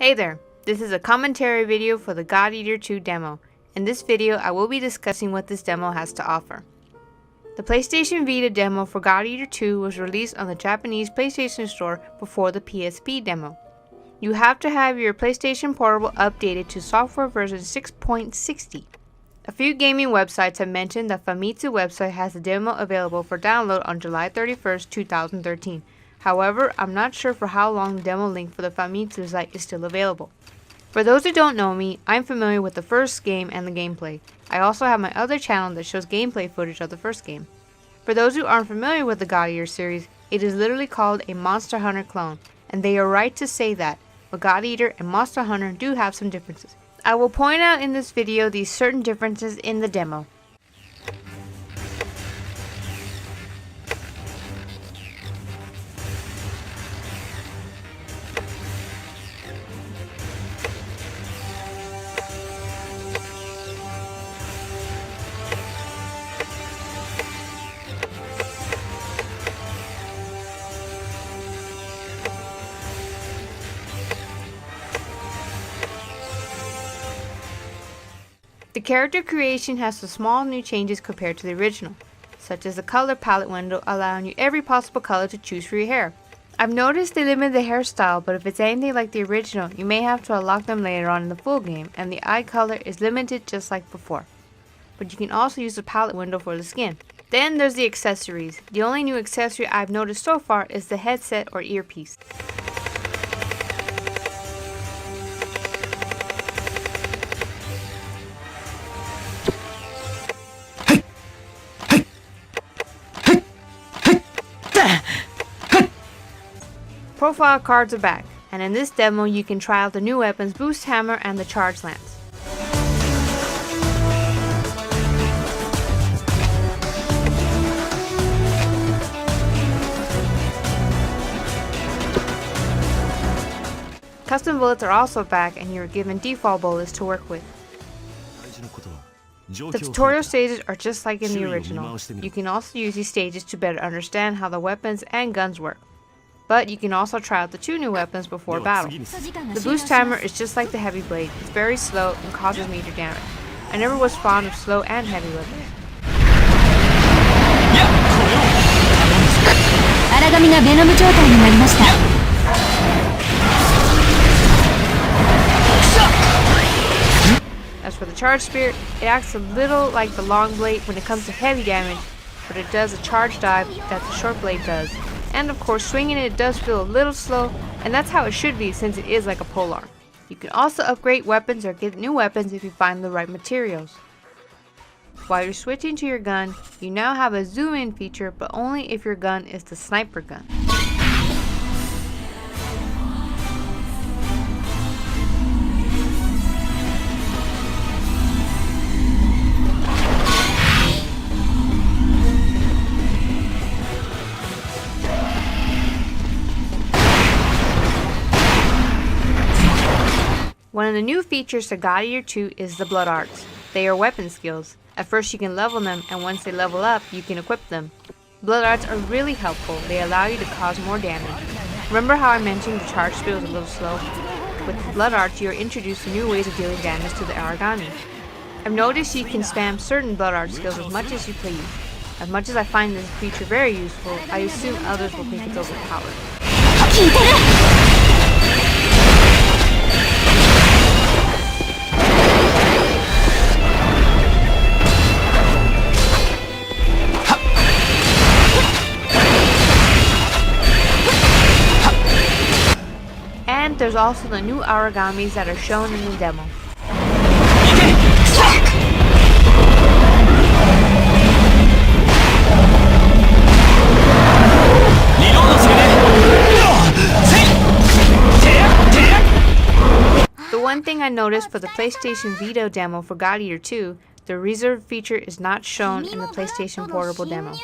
Hey there, this is a commentary video for the God Eater 2 demo. In this video, I will be discussing what this demo has to offer. The PlayStation Vita demo for God Eater 2 was released on the Japanese PlayStation Store before the PSP demo. You have to have your PlayStation Portable updated to software version 6.60. A few gaming websites have mentioned that Famitsu website has the demo available for download on July 31st, 2013. However, I'm not sure for how long the demo link for the Famitsu site is still available. For those who don't know me, I'm familiar with the first game and the gameplay. I also have my other channel that shows gameplay footage of the first game. For those who aren't familiar with the God Eater series, it is literally called a Monster Hunter clone, and they are right to say that, but God Eater and Monster Hunter do have some differences. I will point out in this video these certain differences in the demo. The character creation has some small new changes compared to the original, such as the color palette window allowing you every possible color to choose for your hair. I've noticed they limited the hairstyle, but if it's anything like the original, you may have to unlock them later on in the full game, and the eye color is limited just like before. But you can also use the palette window for the skin. Then there's the accessories. The only new accessory I've noticed so far is the headset or earpiece. Profile cards are back, and in this demo you can try out the new weapons Boost Hammer and the Charge Lance. Custom bullets are also back, and you're given default bullets to work with. The tutorial stages are just like in the original. You can also use these stages to better understand how the weapons and guns work. But you can also try out the two new weapons before battle. The Boost Hammer is just like the Heavy Blade. It's very slow and causes major damage. I never was fond of slow and heavy weapons. As for the Charge Spear, it acts a little like the Long Blade when it comes to heavy damage, but it does a charge dive that the Short Blade does. And of course, swinging it does feel a little slow, and that's how it should be since it is like a polearm. You can also upgrade weapons or get new weapons if you find the right materials. While you're switching to your gun, you now have a zoom in feature, but only if your gun is the sniper gun. One of the new features to God Eater 2 is the Blood Arts. They are weapon skills. At first you can level them, and once they level up, you can equip them. Blood Arts are really helpful. They allow you to cause more damage. Remember how I mentioned the charge speed was a little slow? With the Blood Arts, you are introduced to new ways of dealing damage to the origami. I've noticed you can spam certain Blood Art skills as much as you please. As much as I find this feature very useful, I assume others will think it's overpowered. And there's also the new origamis that are shown in the demo. The one thing I noticed for the PlayStation Vita demo for God Eater 2, the reserve feature is not shown in the PlayStation Portable demo.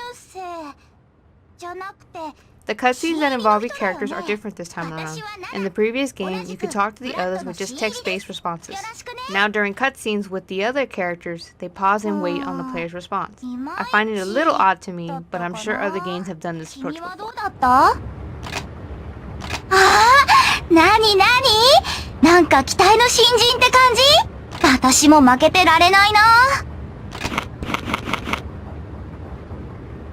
The cutscenes that involve your characters are different this time around. In the previous game, you could talk to the others with just text-based responses. Now during cutscenes with the other characters, they pause and wait on the player's response. I find it a little odd to me, but I'm sure other games have done this approach before. なになにななんか期待の新人って感じ？私も負けてられないな。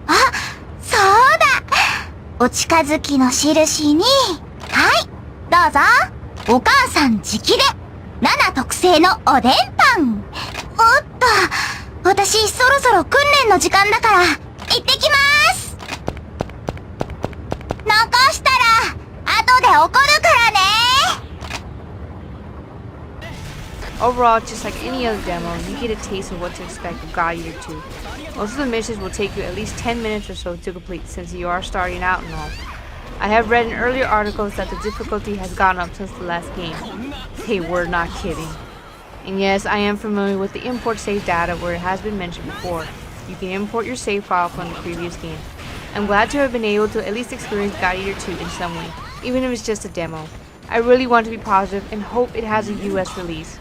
あ、そうだ。お近づきの印に、はい、どうぞ。お母さん直で、7特製のおでんパン。おっと、私そろそろ訓練の時間だから、行ってきます。残したら、後で怒るからね。Overall, just like any other demo, you get a taste of what to expect of God Eater 2. Most of the missions will take you at least 10 minutes or so to complete since you are starting out and all. I have read in earlier articles that the difficulty has gone up since the last game. They were not kidding. And yes, I am familiar with the import save data where it has been mentioned before. You can import your save file from the previous game. I'm glad to have been able to at least experience God Eater 2 in some way, even if it's just a demo. I really want to be positive and hope it has a US release.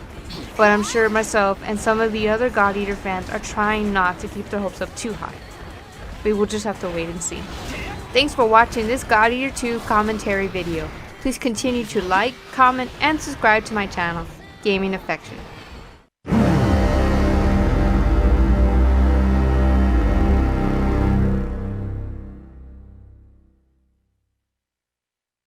But I'm sure myself and some of the other God Eater fans are trying not to keep their hopes up too high. We will just have to wait and see. Thanks for watching this God Eater 2 commentary video. Please continue to like, comment, and subscribe to my channel, Gaming Affection.